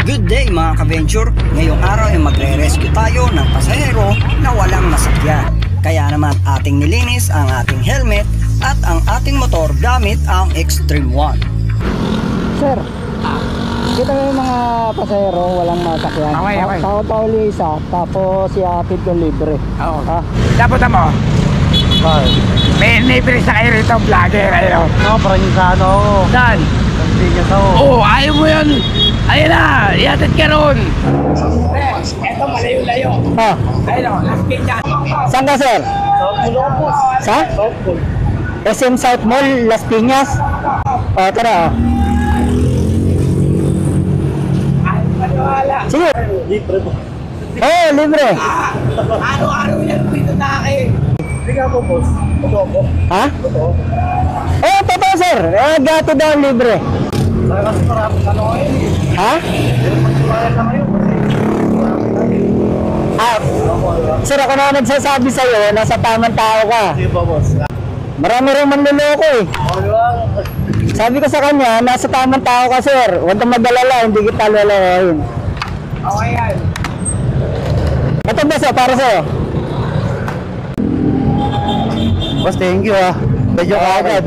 Good day mga ka-venture! Ngayong araw ay magre-rescue tayo ng pasahero na walang masakyan. Kaya naman ating nilinis ang ating helmet at ang ating motor gamit ang Extreme One. Sir, kita mo yung mga pasahero walang masakyan. Okay. Tawag pa uli isa, tapos iapit yung libre. Oo. Ha? Dapat mo, Bakit? may libre sa kayo rito, vlogger kayo. No, parang yung sa ano ako. Saan? Convenience ako. Oo, ayaw mo yun. Ayun na, iatid ka ron. Eto, malayo-layo. Ha? Ayun o, last pin dyan. Saan ka, sir? Sa? SM South Mall, Las Piñas. O, tara. Ayaw maniwala. Sige. Libre po. Oo, libre. Araw-araw yan, dito na akin. Ha? Oo, totoo, sir. Gato daw libre. Ha? Sir, ako na nagsasabi sa'yo, nasa tamang tao ka. Sige po, boss. Marami rin manluloko eh. Sabi ko sa kanya, nasa tamang tao ka, sir. Huwag kang mag-alala, hindi kita lalawain. Okay yan. Ito ba, sir, para sa'yo? Boss, thank you ah. Medyo kaagad.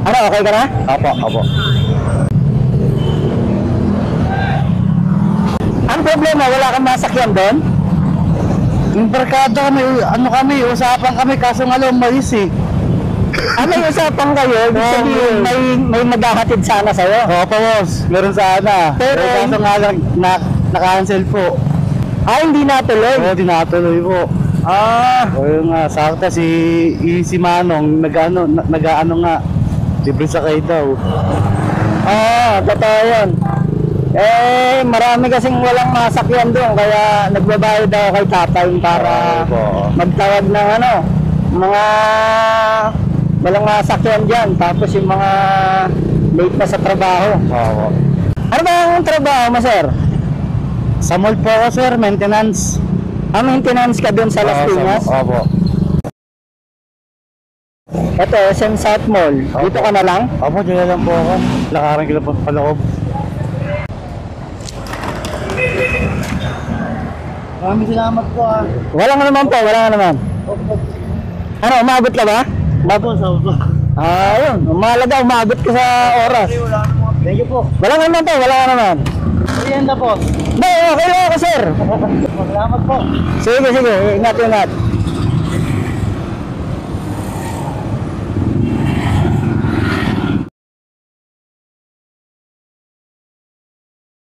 Ano, okay ka na? Apo. Ang problema, wala kang masakyan doon? Yung barkada kami, usapan kami, kaso nga lang mais eh. May usapan kayo, ibig sabihin, may maghahatid sana sa'yo. Opo, boss. Meron sana. Pero Kaso nga lang, na-cancel po. Hindi natuloy. Oo, dinatuloy po. O yun nga, sakta si Manong, nag-ano nga, libre sa kayo daw. Totoo yun. Marami kasing walang masakyan doon, kaya nagbabayad daw kay tatay para Opo. magtawag ng mga walang masakyan dyan, tapos yung mga late pa sa trabaho. Opo. Ano ba ang trabaho mo, sir? Sa mall po ako, sir, maintenance. Maintenance ka doon sa Las Piñas? Opo. Ito, SM South Mall. Dito ka na lang? Opo, dyan na lang po ako. Lakaran kila pa paloob. Maraming salamat po ah. Wala nga naman po, wala nga naman. Ano, umabot ka ba? Opo, opo. Yun. Mahalaga, umabot ka sa oras. Thank you po. Wala nga naman po, wala nga naman. Ayan na po. Hindi, okay lang ako, sir. Salamat po. Sige, ingat.